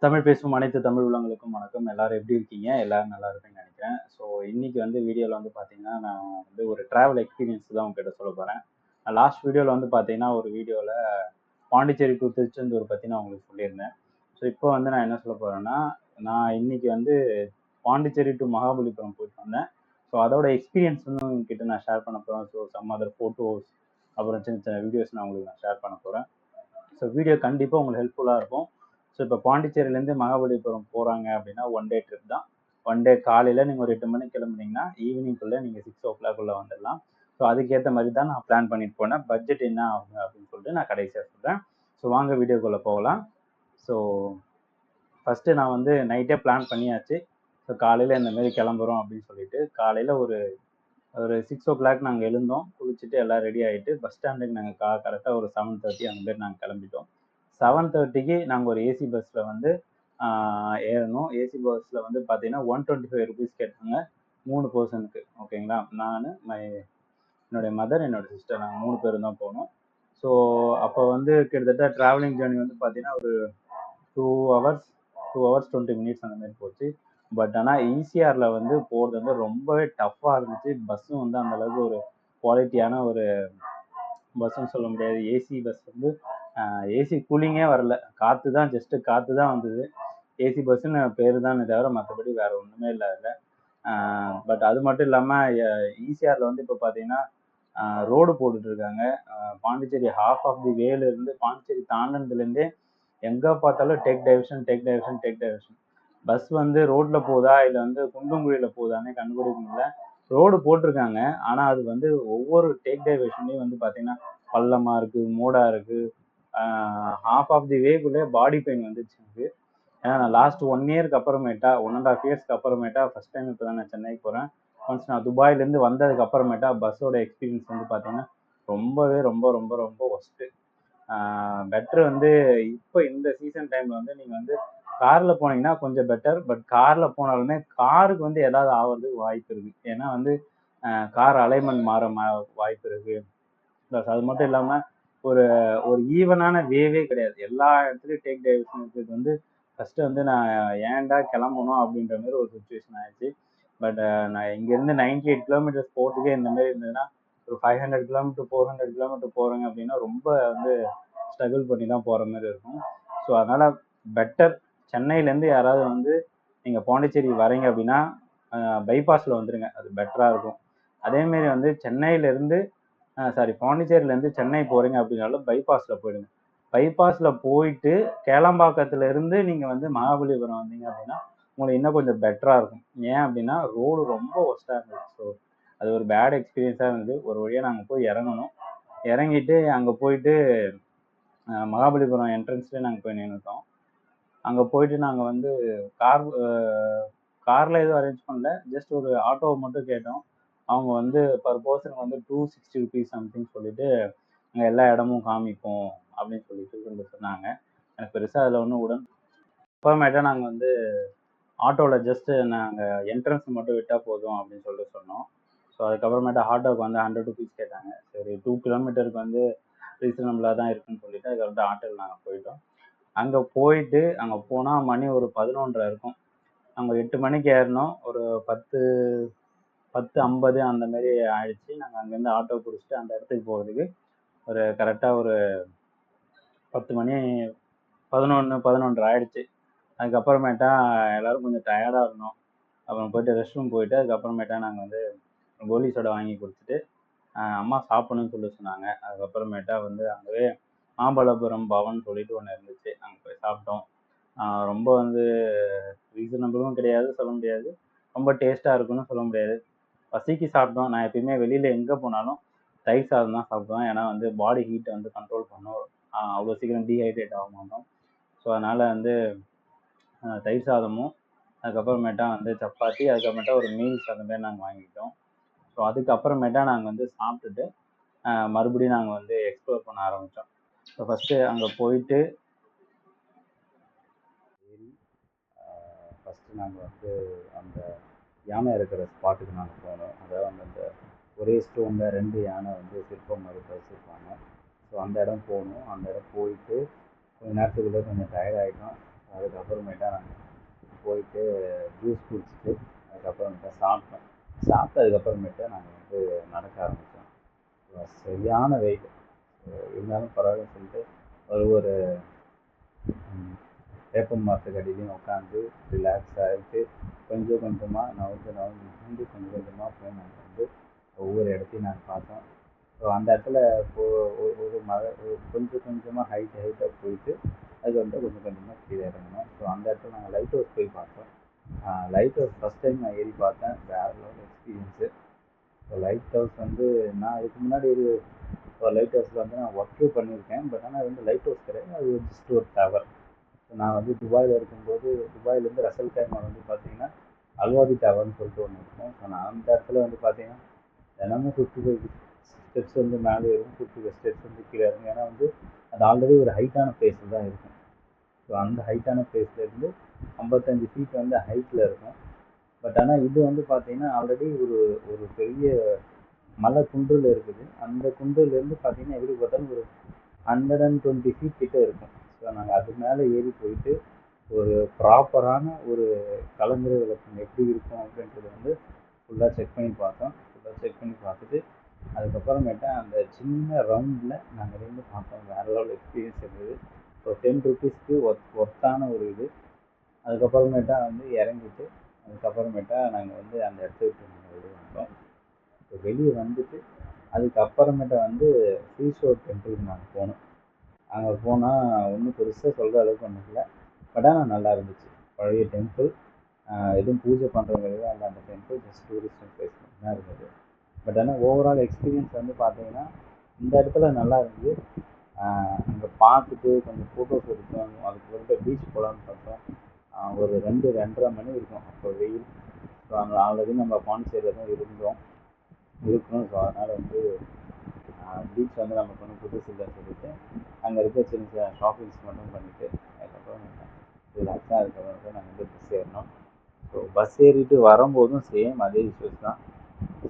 தமிழ் பேசும் அனைத்து தமிழ் உள்ளவங்களுக்கும் வணக்கம். எல்லாரும் எப்படி இருக்கீங்க? எல்லாரும் நல்லா இருப்பீங்கன்னு நினைக்கிறேன். ஸோ இன்னைக்கு வீடியோவில் பார்த்தீங்கன்னா, நான் ஒரு ட்ராவல் எக்ஸ்பீரியன்ஸ் தான் உங்ககிட்ட சொல்ல போகிறேன். லாஸ்ட் வீடியோவில் பார்த்தீங்கன்னா, ஒரு வீடியோவில் பாண்டிச்சேரி டு திருச்செந்தூர் பற்றி நான் உங்களுக்கு சொல்லியிருந்தேன். ஸோ இப்போ நான் என்ன சொல்ல போகிறேன்னா, நான் இன்னைக்கு பாண்டிச்சேரி டு மகாபலிபுரம் போயிட்டு வந்தேன். ஸோ அதோட எக்ஸ்பீரியன்ஸ் உங்ககிட்ட நான் ஷேர் பண்ண போகிறேன். ஸோ சம் அதர் ஃபோட்டோஸ் அப்புறம் சின்ன சின்ன வீடியோஸ் நான் உங்களுக்கு ஷேர் பண்ண போகிறேன். ஸோ வீடியோ கண்டிப்பாக உங்களுக்கு ஹெல்ப்ஃபுல்லாக இருக்கும். ஸோ இப்போ பாண்டிச்சேரியிலேருந்து மகாபலிபுரம் போகிறாங்க அப்படின்னா ஒன் டே ட்ரிப் தான். ஒன் டே காலையில் நீங்கள் ஒரு 8 மணிக்கு கிளம்புனீங்கன்னா ஈவினிங்குள்ளே நீங்கள் 6 o'clock வந்துடலாம். ஸோ அதுக்கேற்ற மாதிரி தான் நான் பிளான் பண்ணிட்டு போனேன். பட்ஜெட் என்ன ஆகும் அப்படின்னு சொல்லிட்டு நான் கடைசியாக சொல்கிறேன். ஸோ வாங்க வீடியோக்குள்ளே போகலாம். ஸோ ஃபஸ்ட்டு நான் நைட்டே பிளான் பண்ணியாச்சு. ஸோ காலையில் இந்த மாதிரி கிளம்புறோம் அப்படின்னு சொல்லிட்டு காலையில் ஒரு 6 o'clock நாங்கள் எழுந்தோம். குளிச்சுட்டு எல்லாம் ரெடி ஆகிட்டு பஸ் ஸ்டாண்டுக்கு நாங்கள் கரெக்டாக ஒரு 7:30 அந்த மாதிரி நாங்கள் கிளம்பிட்டோம். 7:30க்கு நாங்கள் ஒரு ஏசி பஸ்ஸில் ஏறணும். ஏசி பஸ்ஸில் பார்த்தீங்கன்னா 125 rupees கேட்டாங்க 3 பர்சனுக்கு. ஓகேங்களா, நான் என்னுடைய மதர் என்னோட சிஸ்டர் நாங்கள் 3 பேரும் தான் போனோம். ஸோ அப்போ கிட்டத்தட்ட ட்ராவலிங் ஜேர்னி பார்த்தீங்கன்னா ஒரு 2 hours 20 minutes அந்த மாதிரி போச்சு. பட் ஆனால் ஈசிஆரில் போகிறது ரொம்பவே டஃப்பாக இருந்துச்சு. பஸ்ஸும் அந்த அளவுக்கு ஒரு குவாலிட்டியான ஒரு பஸ்ஸுன்னு சொல்ல முடியாது. ஏசி பஸ் ஏசி கூலிங்கே வரல, காற்று தான், ஜஸ்ட்டு காற்று தான் வந்தது. ஏசி பஸ்ஸுன்னு பேர் தானே தவிர மற்றபடி வேறு ஒன்றுமே இல்லை அதில். பட் அது மட்டும் இல்லாமல் ஈசிஆரில் இப்போ பார்த்தீங்கன்னா ரோடு போட்டுட்ருக்காங்க. பாண்டிச்சேரி ஹாஃப் ஆஃப் தி வேலேருந்து பாண்டிச்சேரி தாண்டினதுலேருந்தே எங்கே பார்த்தாலும் டேக் டைவர்ஷன். பஸ் ரோட்டில் போகுதா இல்லை குண்டுங்குழியில் போகுதானே கண்டுபிடிக்க முடியல. ரோடு போட்டிருக்காங்க, ஆனால் அது ஒவ்வொரு டேக் டைவர்ஷன்லேயும் பார்த்தீங்கன்னா பள்ளமாக இருக்குது, மூடாக இருக்குது. ஹாஃப் ஆஃப் தி வேக்குள்ளே பாடி பெயின் வந்துச்சு எனக்கு. ஏன்னா நான் லாஸ்ட் 1 இயருக்கு அப்புறமேட்டா 1.5 இயர்ஸ்க்கு அப்புறமேட்டா ஃபஸ்ட் டைம் இப்போ தான் நான் சென்னைக்கு போகிறேன். ஒன்ஸ் நான் துபாயிலேருந்து வந்ததுக்கு அப்புறமேட்டா பஸ்ஸோட எக்ஸ்பீரியன்ஸ் பார்த்தீங்கன்னா ரொம்பவே ரொம்ப ஒஸ்ட்டு. பெட்ரு இப்போ இந்த சீசன் டைமில் நீங்கள் காரில் போனீங்கன்னா கொஞ்சம் பெட்டர். பட் காரில் போனாலுமே காருக்கு ஏதாவது ஆகிறதுக்கு வாய்ப்பு இருக்குது. ஏன்னா கார் அலைன்மெண்ட் மாற வாய்ப்பு இருக்குது. ப்ளஸ் அது மட்டும் இல்லாமல் ஒரு ஒரு ஈவனான வேவே கிடையாது. எல்லா இடத்துலையும் டேக் டைவர்ஷன் இருக்கிறது ஃபஸ்ட்டு நான் ஏன்டா கிளம்பணும் அப்படின்ற மாதிரி ஒரு சுச்சுவேஷன் ஆயிடுச்சு. பட் நான் இங்கேருந்து 98 kilometers போகிறதுக்கே இந்த மாதிரி இருந்ததுன்னா ஒரு 500 kilometers 400 kilometers போகிறேங்க அப்படின்னா ரொம்ப ஸ்ட்ரகிள் பண்ணி தான் போகிற மாதிரி இருக்கும். ஸோ அதனால் பெட்டர் சென்னையிலேருந்து யாராவது நீங்கள் பாண்டிச்சேரி வரீங்க அப்படின்னா பைபாஸில் வந்துடுங்க, அது பெட்டராக இருக்கும். அதேமாரி சென்னையிலேருந்து பாண்டிச்சேரியிலேருந்து சென்னை போகிறீங்க அப்படின்னாலும் பைபாஸில் போயிடுங்க. பைபாஸில் போயிட்டு கேளம்பாக்கத்துலேருந்து நீங்கள் மகாபலிபுரம் வந்தீங்க அப்படின்னா உங்களுக்கு இன்னும் கொஞ்சம் பெட்டராக இருக்கும். ஏன் அப்படின்னா ரோடு ரொம்ப ஒஸ்ட்டாக இருந்துச்சு. ஸோ அது ஒரு பேட் எக்ஸ்பீரியன்ஸாக இருந்தது. ஒரு வழியாக நாங்கள் போய் இறங்கணும். இறங்கிட்டு அங்கே போயிட்டு மகாபலிபுரம் என்ட்ரன்ஸ்லேயே நாங்கள் போய் நின்றுட்டோம். அங்கே போயிட்டு நாங்கள் காரில் எதுவும் அரேஞ்ச் பண்ணல, ஜஸ்ட் ஒரு ஆட்டோவை மட்டும் கேட்டோம். அவங்க பர் பர்சனுக்கு 260 rupees சம்திங் சொல்லிட்டு அங்கே எல்லா இடமும் காமிப்போம் அப்படின்னு சொல்லிட்டு சொன்னாங்க. எனக்கு பெருசாக அதில் ஒன்றும் அப்புறமேட்டா நாங்கள் ஆட்டோவில் ஜஸ்ட்டு நாங்கள் என்ட்ரன்ஸ் மட்டும் விட்டால் போதும் அப்படின்னு சொல்லிட்டு சொன்னோம். ஸோ அதுக்கப்புறமேட்டா ஆட்டோவுக்கு 100 rupees கேட்டாங்க. சரி 2 kilometersக்கு ரீசனபிளாக தான் இருக்குன்னு சொல்லிட்டு அதுக்கப்புறம் ஆட்டோவில் நாங்கள் போயிட்டோம். அங்கே போயிட்டு அங்கே போனால் மணி ஒரு 11:30 இருக்கும். நாங்கள் 8 மணிக்கு ஏறினோம். ஒரு 10:50 அந்த மாதிரி ஆயிடுச்சு. நாங்கள் அங்கேருந்து ஆட்டோ பிடிச்சிட்டு அந்த இடத்துக்கு போகிறதுக்கு ஒரு கரெக்டாக ஒரு 10 மணி 11:30 ஆயிடுச்சு. அதுக்கப்புறமேட்டா எல்லோரும் கொஞ்சம் டயர்டாக இருந்தோம். அப்புறம் போயிட்டு ரெஸ்ட் ரூம் போயிட்டு அதுக்கப்புறமேட்டா நாங்கள் கோலி சோடா வாங்கி கொடுத்துட்டு அம்மா சாப்பிடணும்னு சொல்லி சொன்னாங்க. அதுக்கப்புறமேட்டா அங்கேயே மாமல்லபுரம் பவன் சொல்லிட்டு ஒன்று இருந்துச்சு, அங்கே போய் சாப்பிட்டோம். ரொம்ப ரீசனபிளும் கிடையாது சொல்ல முடியாது, ரொம்ப டேஸ்ட்டாக இருக்குன்னு சொல்ல முடியாது. பசிக்கு சாப்பிட்டோம். நான் எப்பயுமே வெளியில் எங்கே போனாலும் தயிர் சாதம் தான் சாப்பிடுவேன். ஏன்னா பாடி ஹீட்டை கண்ட்ரோல் பண்ணும். அவ்வளோ சீக்கிரம் டீஹைட்ரேட் ஆக மாட்டோம். ஸோ அதனால் தயிர் சாதமும் அதுக்கப்புறமேட்டா சப்பாத்தி, அதுக்கப்புறமேட்டா ஒரு மீல்ஸ் அந்த மாதிரி நாங்கள் வாங்கிக்கிட்டோம். ஸோ அதுக்கப்புறமேட்டா நாங்கள் சாப்பிட்டுட்டு மறுபடியும் நாங்கள் எக்ஸ்ப்ளோர் பண்ண ஆரம்பித்தோம். ஸோ ஃபஸ்ட்டு அங்கே போயிட்டு ஃபஸ்ட்டு நாங்கள் அந்த யானை இருக்கிற ஸ்பாட்டுக்கு நாங்கள் போனோம். அதாவது அந்த ஒரே ஸ்டோனில் 2 யானை சிற்பம் மாதிரி வச்சுருப்பாங்க. ஸோ அந்த இடம் போனோம். அந்த இடம் போயிட்டு கொஞ்சம் நேரத்துக்குள்ளே கொஞ்சம் டயர்ட் ஆகிட்டோம். அதுக்கப்புறமேட்டா நாங்கள் போயிட்டு ஜூஸ் குடிச்சிட்டு அதுக்கப்புறமேட்டா சாப்பிட்டோம். சாப்பிட்டதுக்கப்புறமேட்டா நாங்கள் வந்து நடக்க ஆரம்பித்தோம். சரியான வெயிட் இருந்தாலும் பரவாயில்லன்னு சொல்லிட்டு ஒரு வேப்ப மரத்துக்கு அடியிலையும் உட்காந்து ரிலாக்ஸ் ஆகிட்டு கொஞ்சம் கொஞ்சமாக நகர்ந்து கொஞ்சம் கொஞ்சமாக போய் நாங்கள் வந்து ஒவ்வொரு இடத்தையும் நாங்கள் பார்த்தோம். ஸோ அந்த இடத்துல ஒரு மலை கொஞ்சம் கொஞ்சமாக ஹைட்டாக போயிட்டு அது வந்து கொஞ்சம் கொஞ்சமாக கீழே இறங்கணும். ஸோ அந்த இடத்துல நாங்கள் லைட் ஹவுஸ் போய் பார்த்தோம். லைட் ஹவுஸ் ஃபஸ்ட் டைம் நான் ஏறி பார்த்தேன். வேறு level experience. So light house வந்து நான் இதுக்கு முன்னாடி ஒரு லைட் ஹவுஸில் வந்து நான் ஒர்க்கே பண்ணியிருக்கேன். பட் ஆனால் அது வந்து லைட் ஹவுஸ் கிடையாது, அது ஜஸ்ட் ஒரு டவர். ஸோ நான் வந்து துபாயில் இருக்கும்போது துபாயிலேருந்து ரசல் கைமா வந்து பார்த்தீங்கன்னா அல்வாதி டவர்னு சொல்லிட்டு ஒன்று இருக்கும். ஸோ நான் அந்த இடத்துல வந்து பார்த்தீங்கன்னா தினமும் 55 ஸ்டெப்ஸ் வந்து மேலே ஏறும், 55 ஸ்டெப்ஸ் வந்து கீழே இறங்கும். ஏன்னா வந்து அது ஆல்ரெடி ஒரு ஹைட்டான பிளேஸில் தான் இருக்கும். ஸோ அந்த ஹைட்டான பிளேஸ்லேருந்து 55 ஃபீட் வந்து ஹைட்டில் இருக்கும். பட் ஆனால் இது வந்து பார்த்தீங்கன்னா ஆல்ரெடி ஒரு பெரிய மலை குன்றில் இருக்குது. அந்த குன்றிலேருந்து பார்த்தீங்கன்னா எப்படி பார்த்தாலும் ஒரு 120 ஃபீட் கிட்ட இருக்கும். ஸோ நாங்கள் அது மேலே ஏறி போயிட்டு ஒரு ப்ராப்பரான ஒரு கலங்கரை விளக்கம் எப்படி இருக்கும் அப்படின்றது வந்து ஃபுல்லாக செக் பண்ணி பார்த்தோம். ஃபுல்லாக செக் பண்ணி பார்த்துட்டு அதுக்கப்புறமேட்டா அந்த சின்ன ரவுண்டில் நாங்கள் இருந்து பார்த்தோம். வேறு லெவல் எக்ஸ்பீரியன்ஸ் இருந்தது. ஸோ 10 ருபீஸ்க்கு ஒர்த்தான ஒரு இது. அதுக்கப்புறமேட்டா வந்து இறங்கிட்டு அதுக்கப்புறமேட்டா நாங்கள் வந்து அந்த இடத்த விட்டு நாங்கள் வெளியே வந்தோம். ஸோ வெளியே வந்துட்டு அதுக்கப்புறமேட்டா வந்து ஈஸ்வர் டெம்பிளுக்கு நாங்கள் போனோம். அங்கே போனால் ஒன்றும் பெருசாக சொல்கிற அளவுக்கு ஒன்றும் இல்லை. பட் ஆனால் நல்லா இருந்துச்சு. பழைய டெம்பிள், எதுவும் பூஜை பண்ணுறவங்க அந்த டெம்பிள் ஜஸ்ட் டூரிஸ்ட் பிளேஸ் தான் இருந்தது. பட் ஆனால் ஓவரால் எக்ஸ்பீரியன்ஸ் வந்து பார்த்தீங்கன்னா இந்த இடத்துல நல்லா இருந்தது. அங்கே பார்த்துட்டு கொஞ்சம் ஃபோட்டோஸ் எடுத்தோம். அதுக்கப்புறம் பீச் போகலான்னு பார்த்தோம். ஒரு 2-2:30 மணி இருக்கும் அப்போ வெயில். ஸோ அங்கே ஆல்ரெடி நம்ம பாண்டிச்சேரியில் தான் இருக்கணும். ஸோ அதனால் வந்து பீச் வந்து நமக்கு ஒன்றும் புதுசு இல்லைன்னு சொல்லிட்டு அங்கே இருக்க சின்ன சின்ன ஷாப்பிங்ஸ் மட்டும் பண்ணிவிட்டு அதுக்கப்புறம் ரிலாக்ஸாக அதுக்கப்புறம் நாங்கள் வந்து பஸ் ஏறினோம். ஸோ பஸ் ஏறிட்டு வரும்போதும் சேம் அதே இஷ்யூஸ் தான்.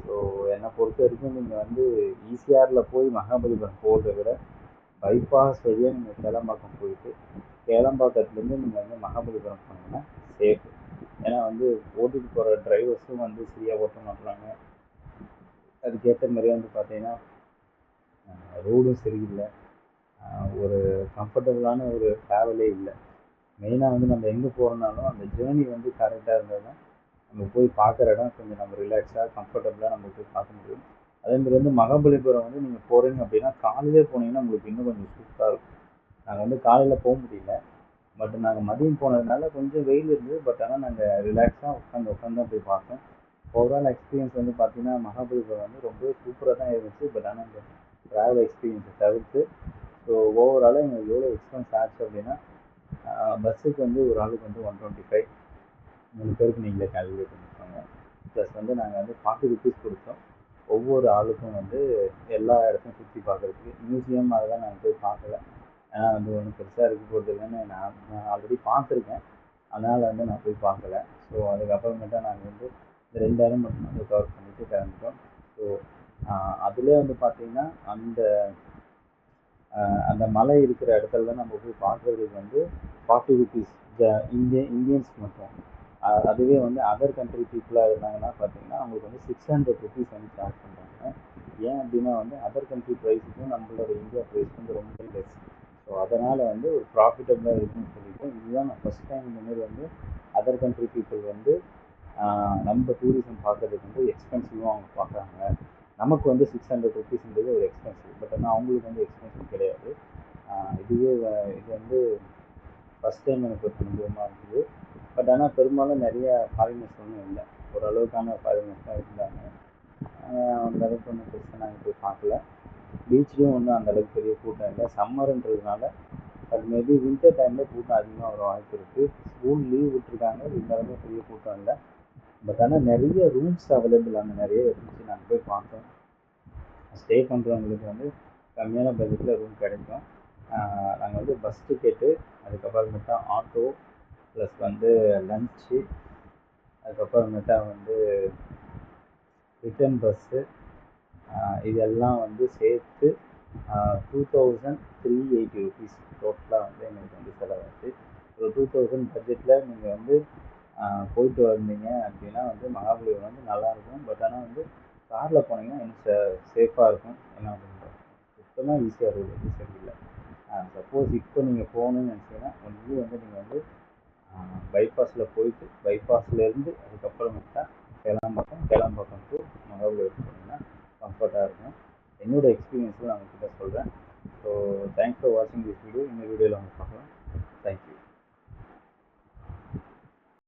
ஸோ என்னை பொறுத்த வரைக்கும் நீங்கள் வந்து ஈசிஆரில் போய் மகாபலிபுரம் போகிறத விட பைபாஸ் வழியாக நீங்கள் கேளம்பாக்கம் போயிட்டு கேளம்பாக்கத்துலேருந்து நீங்கள் வந்து மகாபலிபுரம் போனீங்கன்னா சேஃப். ஏன்னா வந்து ஓட்டிட்டு போகிற டிரைவர்ஸும் வந்து சரியாக ஓட்ட மாட்டுறாங்க. அதுக்கேற்ற மாதிரியே வந்து பார்த்தீங்கன்னா ரோடும் சரியில்லை. ஒரு கம்ஃபர்டபுளான ஒரு ட்ராவலே இல்லை. மெயினாக வந்து நம்ம எங்கே போகிறோம்னாலும் அந்த ஜேர்னி வந்து கரெக்டாக இருந்தால் தான் நம்ம போய் பார்க்குற இடம் கொஞ்சம் நம்ம ரிலாக்ஸாக கம்ஃபர்டபுளாக நம்ம போய் பார்க்க முடியும். அதேமாதிரி வந்து மகாபலிபுரம் வந்து நீங்கள் போகிறீங்க அப்படின்னா காலையிலே போனீங்கன்னா உங்களுக்கு இன்னும் கொஞ்சம் சூப்பராக இருக்கும். நாங்கள் வந்து காலையில் போக முடியல. பட் நாங்கள் மதியம் போனதுனால கொஞ்சம் வெயில் இருந்தது. பட் ஆனால் நாங்கள் ரிலாக்ஸாக உட்காந்து தான் போய் பார்த்தோம். ஓவரால் எக்ஸ்பீரியன்ஸ் வந்து பார்த்தீங்கன்னா மகாபலிபுரம் வந்து ரொம்பவே சூப்பராக தான் இருந்துச்சு. பட் ஆனால் இந்த ட்ராவல் எக்ஸ்பீரியன்ஸை தவிர்த்து ஸோ ஓவராலாக எங்களுக்கு எவ்வளோ எக்ஸ்பென்ஸ் ஆச்சு அப்படின்னா பஸ்ஸுக்கு வந்து ஒரு ஆளுக்கு வந்து 125, 3 பேருக்கு நீங்களே கால்குலேட் பண்ணிக்கோங்க. ப்ளஸ் வந்து நாங்கள் வந்து 40 ருபீஸ் கொடுத்தோம் ஒவ்வொரு ஆளுக்கும் வந்து எல்லா இடத்தையும் சுற்றி பார்க்குறதுக்கு. மியூசியம் அதெல்லாம் நாங்கள் போய் பார்க்கல. ஏன்னா வந்து ஒன்றும் பெருசாக இருக்க போகிறது இல்லைன்னு நான் ஆல்ரெடி பார்த்துருக்கேன். அதனால் வந்து நான் போய் பார்க்கல. ஸோ அதுக்கப்புறமேட்டா நாங்கள் வந்து இந்த 2 இடம் மட்டும் வந்து கவர் பண்ணிவிட்டு கிளம்பிட்டோம். ஸோ அதிலே வந்து பார்த்திங்கன்னா அந்த மலை இருக்கிற இடத்துல நம்ம போய் பார்க்குறதுக்கு வந்து 40 ருபீஸ் இந்தியன்ஸ் மட்டும். அதுவே வந்து அதர் கண்ட்ரி பீப்புளாக இருந்தாங்கன்னா பார்த்தீங்கன்னா அவங்களுக்கு வந்து 600 ருபீஸ் வந்து சார்ஜ் பண்ணுறாங்க. ஏன் அப்படின்னா வந்து அதர் கண்ட்ரி ப்ரைஸுக்கும் நம்மளோட இந்தியா ப்ரைஸ் வந்து ரொம்ப லெஸ். ஸோ அதனால் வந்து ஒரு ப்ராஃபிட்டபுளாக இருக்குன்னு சொல்லிட்டு இதுதான் நான் ஃபஸ்ட் டைம் இந்த மாதிரி வந்து அதர் கண்ட்ரி பீப்புள் வந்து நம்ம டூரிசம் பார்க்கறதுக்கு வந்து எக்ஸ்பென்சிவாக அவங்க பார்க்குறாங்க. நமக்கு வந்து 600 ருபீஸ்ன்றது ஒரு எக்ஸ்பென்சிவ். பட் ஆனால் அவங்களுக்கு வந்து எக்ஸ்பென்சிவ் கிடையாது. இது வந்து ஃபஸ்ட் டைம் எனக்கு ஒரு அனுபவமாக இருந்தது. பட் ஆனால் பெரும்பாலும் நிறைய ஃபாரினர்ஸ் ஒன்றும் இல்லை. ஓரளவுக்கான ஃபாரினர்ஸ் தான் இருந்தாங்க. அந்த அளவுக்கு ஒன்றும் பெருசாக நாங்கள் போய் பார்க்கல. பீச்லேயும் ஒன்றும் அந்தளவுக்கு பெரிய கூட்டம் இல்லை. சம்மருன்றதுனால அது மேபி வின்டர் டைமில் கூட்டம் அதிகமாக வர வாய்ப்பு இருக்குது. ஸ்கூல் லீவ் விட்டுருக்காங்க, இருந்தாலுமே பெரிய கூட்டம் இல்லை. பட் ஆனால் நிறைய ரூம்ஸ் அவைலபிள் அங்கே நிறைய இருந்துச்சு. நாங்கள் போய் பார்த்தோம். ஸ்டே பண்ணுறவங்களுக்கு வந்து கம்மியான பட்ஜெட்டில் ரூம் கிடைக்கும். நாங்கள் வந்து பஸ் டிக்கெட்டு, அதுக்கப்புறமேட்டா ஆட்டோ, ப்ளஸ் வந்து லன்ச்சு, அதுக்கப்புறமேட்டா வந்து ரிட்டன் பஸ்ஸு, இதெல்லாம் வந்து சேர்த்து 2380 ருபீஸ் டோட்டலாக வந்து எங்களுக்கு வந்து செலவாச்சு. ஒரு 2000 பட்ஜெட்டில் நீங்கள் வந்து போயிட்டு வந்தீங்க அப்படின்னா வந்து மகாபலிபுரம் வந்து நல்லாயிருக்கும். பட் ஆனால் வந்து காரில் போனீங்கன்னா இன்னும் சேஃபாக இருக்கும். ஏன்னா சுத்தமாக ஈஸியாக இருக்குது சரியில்லை. சப்போஸ் இப்போ நீங்கள் போகணுன்னு நினச்சிங்கன்னா ஒன்லி வந்து நீங்கள் வந்து பைபாஸில் போயிட்டு பைபாஸ்லேருந்து அதுக்கப்புறமேட்டா கேளாம்பாக்கம் டு மகாபலிபுரம் போனீங்கன்னா கம்ஃபர்ட்டாக இருக்கும். என்னோடய எக்ஸ்பீரியன்ஸில் நான் உங்கள்கிட்ட சொல்கிறேன். ஸோ தேங்க்ஸ் ஃபார் வாட்சிங் திஸ் வீடியோ. இந்த வீடியோவில் அவங்க பார்க்கலாம். தேங்க்யூ.